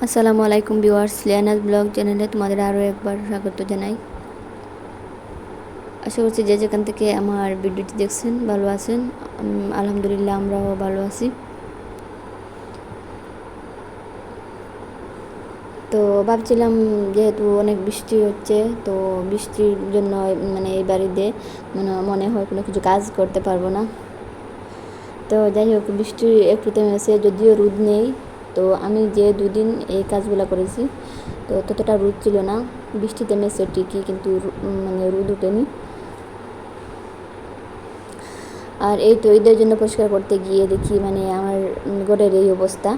আসসালামু আলাইকুম viewers, লিয়ানাস blog চ্যানেলে তোমাদের আরও একবার স্বাগত জানাই। আশা করছি যে যেখান থেকে আমার ভিডিওটি দেখছেন ভালো আছেন। আলহামদুলিল্লাহ আমরাও ভালো আছি। তো ভাবছিলাম যেহেতু অনেক বৃষ্টি হচ্ছে, তো বৃষ্টির জন্য এই বাড়িতে মনে হয় কোনো কিছু কাজ করতে পারবো না। তো যাই হোক, বৃষ্টি একটু থেমেছে, যদিও রোদ নেই। তো আমি যে দুদিন এই কাজগুলো করেছি, তো ততটা রোদ ছিল না। বৃষ্টি থেমেছে ঠিকই, কিন্তু রোদ ওঠেনি। আর এই তো ঈদের জন্য পরিষ্কার করতে গিয়ে দেখি আমার ঘরের এই অবস্থা।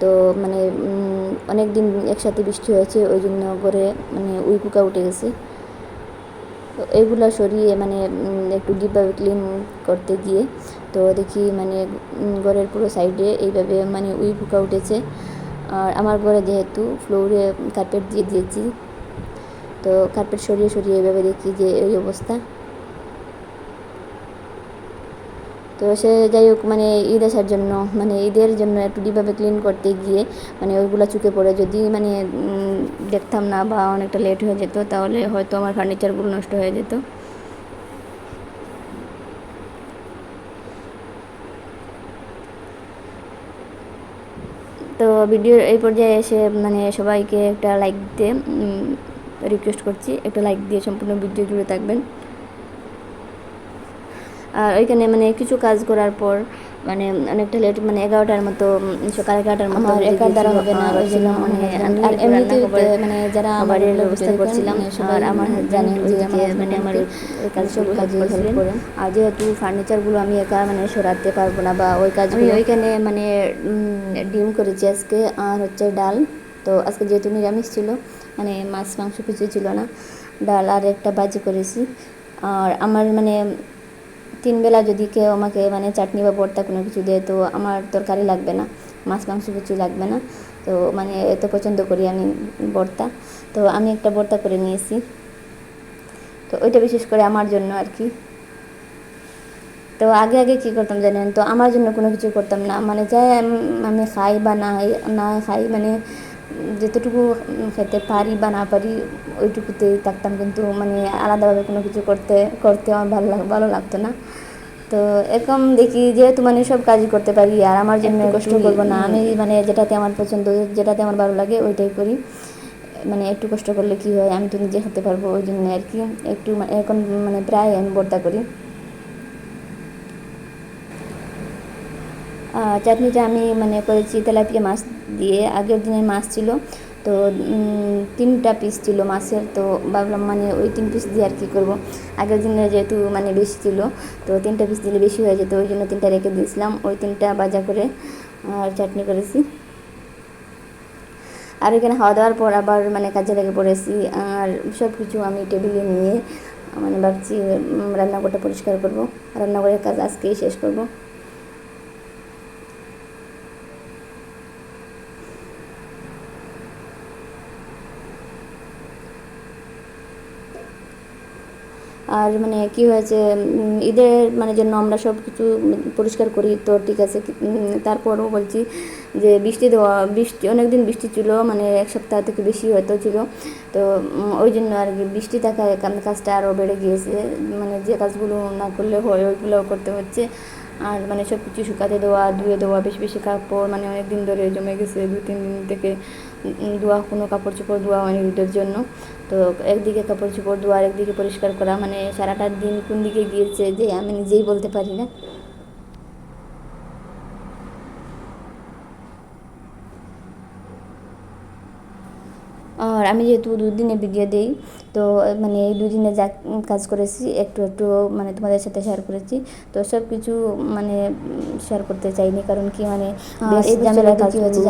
তো অনেক দিন একসাথে বৃষ্টি হয়েছে, ওই জন্য ঘরে উই পোকা উঠে গেছে। তো এইগুলো সরিয়ে একটু ডিপভাবে ক্লিন করতে গিয়ে তো দেখি ঘরের পুরো সাইডে এইভাবে উই পোকা উঠেছে। আর আমার ঘরে যেহেতু ফ্লোরে কার্পেট দিয়ে দিয়েছি, তো কার্পেট সরিয়ে সরিয়ে এইভাবে দেখি যে এই অবস্থা। তো সে যাই হোক, ঈদ আসার জন্য ঈদের জন্য একটু ডিপভাবে ক্লিন করতে গিয়ে ওইগুলো চুকে পড়ে যদি দেখতাম না বা অনেকটা লেট হয়ে যেত, তাহলে হয়তো আমার ফার্নিচারগুলো নষ্ট হয়ে যেত। তো ভিডিওর এই পর্যায়ে এসে সবাইকে একটা লাইক দিয়ে রিকোয়েস্ট করছি, একটা লাইক দিয়ে সম্পূর্ণ ভিডিও জুড়ে থাকবেন। আর ওইখানে কিছু কাজ করার পর অনেকটা লেট, 11টার মতো, সকাল 11টার মতো আমার একার দ্বারা হবে না, ওই জন্য আর এমনিতে যারা আমার বাড়ির ব্যবস্থা করছিলাম, আর আমার জানেন যে আমার ওই কাজ সব কাজ করছিলেন। আর যেহেতু ফার্নিচারগুলো আমি একা সরাতে পারবো না, বা ওই কাজ আমি ওইখানে ডিম করেছি আজকে, আর হচ্ছে ডাল। তো আজকে যেহেতু নিরামিষ ছিল, মাছ মাংস কিছু ছিল না, ডাল আর একটা ভাজি করেছি। আর আমার 3 বেলা যদি কেউ আমাকে চাটনি বা ভর্তা কোনো কিছু দেয়, তো আমার তরকারি লাগবে না, মাছ মাংস কিছু লাগবে না। তো এত পছন্দ করি আমি ভর্তা। তো আমি একটা ভর্তা করে নিয়েছি, তো ওইটা বিশেষ করে আমার জন্য আর কি। তো আগে আগে কী করতাম জানেন, তো আমার জন্য কোনো কিছু করতাম না, যাই আমি খাই বা না খাই, যতটুকু খেতে পারি বা না পারি ওইটুকুতেই থাকতাম, কিন্তু আলাদাভাবে কোনো কিছু করতে আমার ভালো লাগতো না। তো এরকম দেখি যেহেতু সব কাজই করতে পারি, আর আমার জন্য কষ্ট করবো না, আমি যেটাতে আমার পছন্দ, যেটাতে আমার ভালো লাগে ওইটাই করি। একটু কষ্ট করলে কি হয়, আমি তো নিজে খেতে পারবো, ওই জন্য আর কি একটু এখন প্রায় আমি ভর্তা করি। চাটনিটা আমি করেছি তেলাপিয়া মাছ দিয়ে, আগের দিনের মাছ ছিল, তো 3টা পিস ছিল মাছের। তো ভাবলাম ওই 3 পিস দিয়ে আর কী করবো, আগের দিনে যেহেতু বেশি ছিল, তো 3টা পিস দিলে বেশি হয়ে যেত, ওই জন্য 3টা রেখে দিয়েছিলাম, ওই 3টা ভাজা করে আর চাটনি করেছি। আর এখানে খাওয়া দাওয়ার পর আবার কাজে লেগে পড়েছি, আর সব কিছু আমি টেবিলে নিয়ে ভাবছি রান্নাঘরটা পরিষ্কার করবো, রান্নাঘরের কাজ আজকেই শেষ করব। আর কি হয়েছে, ঈদের জন্য আমরা সব কিছু পরিষ্কার করি, তো ঠিক আছে। তারপরও বলছি যে বৃষ্টি অনেক দিন বৃষ্টি ছিল, 1 সপ্তাহ থেকে বেশি হয়তো ছিল। তো ওই জন্য আর কি বৃষ্টি থাকায় কাজটা আরও বেড়ে গিয়েছে, যে কাজগুলো না করলে হয় ওইগুলোও করতে হচ্ছে। আর সব কিছু শুকাতে দেওয়া, ধুয়ে দেওয়া, বেশি বেশি কাপড় অনেক দিন ধরে জমে গেছে, 2-3 দিন থেকে কোনো কাপড় চোপড় ধোয়া হয়নি ঈদের জন্য। তো একদিকে কাপড় চোপড় ধোয়া আর একদিকে পরিষ্কার করা, সারাটা দিন কোন দিকে গিয়েছে যে আমি নিজেই বলতে পারি না। আর আমি যেহেতু 2 দিনে ভিডিও দিই, তো এই 2 দিনে যা কাজ করেছি একটু একটু তোমাদের সাথে শেয়ার করেছি। তো সব কিছু শেয়ার করতে চাইনি, কারণ কি এই ঝামেলার কাজ হচ্ছে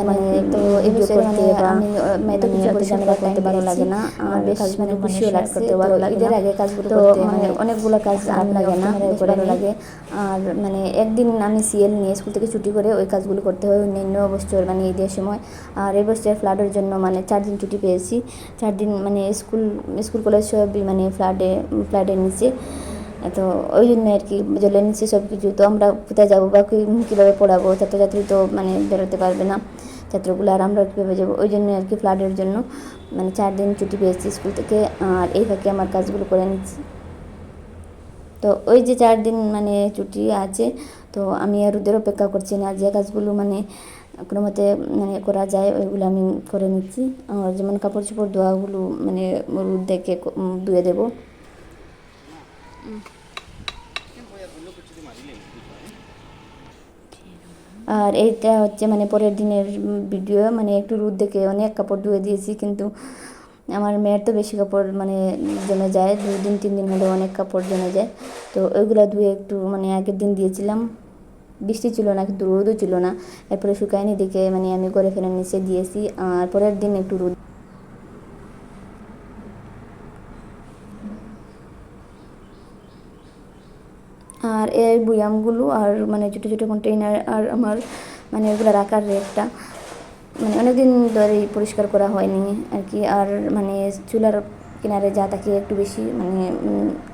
তো এই বিষয়ে আমি এত কিছু ঝামেলা করতে ভালো লাগে না, আমার বেশ খুশিও লাগছে। তো ঈদের আগে কাজগুলো করতে অনেকগুলো কাজ ভালো লাগে না, বেশ ভালো লাগে। আর একদিন আমি সিএল নিয়ে স্কুল থেকে ছুটি করে ওই কাজগুলো করতে হয় অন্যান্য বছর ঈদের সময়। আর এই বছর ফ্লাডের জন্য 4 দিন ছুটি পেয়েছি, 4 দিন স্কুল কলেজ সবই ফ্লাডের নিচে। তো ওই জন্য আর কি জলের নিচে সব কিছু। তো আমরা কোথায় যাবো বা কীভাবে পড়াবো, ছাত্রছাত্রী তো বেরোতে পারবে না, ছাত্রগুলো, আর আমরা কীভাবে যাবো, ওই জন্য আর কি ফ্লাডের জন্য মানে 4 দিন ছুটি পেয়েছি স্কুল থেকে। আর এই ফাঁকে আমার কাজগুলো করে নিচ্ছি। তো ওই যে 4 দিন মানে ছুটি আছে, তো আমি আর রোদের অপেক্ষা করছি না, যে কাজগুলো মানে কোনো মতে মানে করা যায় ওইগুলো আমি করে নিচ্ছি। আর যেমন কাপড় চোপড় ধোয়াগুলো মানে রোদ দেখে ধুয়ে দেবো। আর এইটা হচ্ছে মানে পরের দিনের ভিডিও, মানে একটু রোদ দেখে অনেক কাপড় ধুয়ে দিয়েছি, কিন্তু আমার মেয়ের তো বেশি কাপড় মানে জমে যায়, 2 দিন 3 দিন হলে অনেক কাপড় জমে যায়। তো ওইগুলো ধুয়ে একটু মানে আগের দিন দিয়েছিলাম, বৃষ্টি ছিল না কিন্তু রোদও ছিল না, এরপরে শুকায়নি দেখে মানে আমি ঘরে ফেলে নিচে দিয়েছি। আর পরের দিন একটু রোদ। আর এই বয়ামগুলো আর মানে ছোটো ছোটো কন্টেইনার আর আমার মানে ওগুলো রাখার রেকটা মানে অনেকদিন ধরেই পরিষ্কার করা হয়নি আর কি। আর মানে চুলার কিনারে যা তাকে একটু বেশি মানে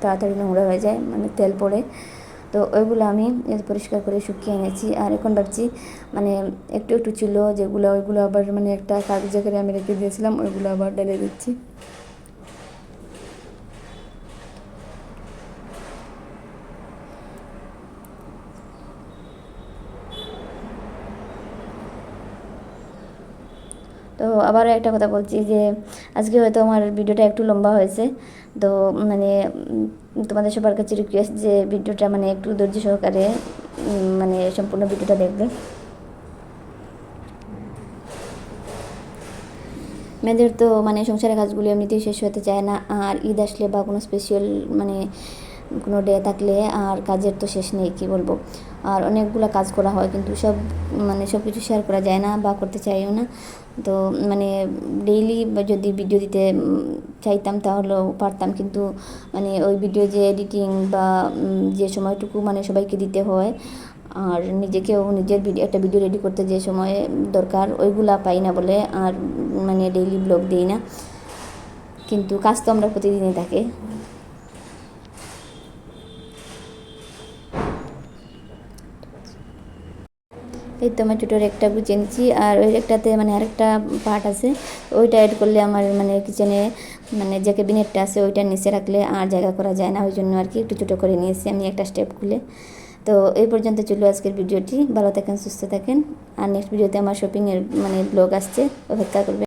তাড়াতাড়ি নোংরা হয়ে যায়, মানে তেল পড়ে। তো ওইগুলো আমি পরিষ্কার করে শুকিয়ে এনেছি। আর এখন ভাবছি মানে একটু একটু ছিল যেগুলো, ওইগুলো আবার মানে একটা কাগজে করে আমি রেখে দিয়েছিলাম, ওইগুলো আবার ঢেলে দিচ্ছি। তো আবার একটা কথা বলছি যে আজকে হয়তো আমার ভিডিওটা একটু লম্বা হয়েছে, তো মানে তোমাদের সবার কাছে রিকোয়েস্ট যে ভিডিওটা মানে একটু ধৈর্য সহকারে মানে সম্পূর্ণ ভিডিওটা দেখবে। মেয়েদের তো মানে সংসারের কাজগুলো এমনিতেই শেষ হতে চায় না, আর ঈদ আসলে বা কোনো স্পেশাল মানে কোনো ডে থাকলে আর কাজের তো শেষ নেই, কী বলবো। আর অনেকগুলো কাজ করা হয় কিন্তু সব মানে সব কিছু শেয়ার করা যায় না বা করতে চাইও না। তো মানে ডেইলি যদি ভিডিও দিতে চাইতাম তাহলেও পারতাম, কিন্তু মানে ওই ভিডিও যে এডিটিং বা যে সময়টুকু মানে সবাইকে দিতে হয়, আর নিজেকেও নিজের একটা ভিডিও রেডি করতে যে সময় দরকার ওইগুলা পাই না বলে আর মানে ডেইলি ব্লগ দিই না, কিন্তু কাজ তো আমরা প্রতিদিনই থাকে। এই তো আমার ছোটো রেকটা গুছিয়ে নিচ্ছি, আর ওই রেকটাতে মানে আরেকটা পার্ট আছে, ওইটা অ্যাড করলে আমার মানে কিচেনে মানে যে ক্যাবিনেটটা আছে ওইটার নিচে রাখলে আর জায়গা করা যায় না, ওই জন্য আর কি একটু ছোটো করে নিয়েছি আমি একটা স্টেপ খুলে। তো এই পর্যন্ত ছিল আজকের ভিডিওটি, ভালো থাকেন সুস্থ থাকেন। আর নেক্সট ভিডিওতে আমার শপিংয়ের মানে ব্লগ আসছে, অপেক্ষা করবেন।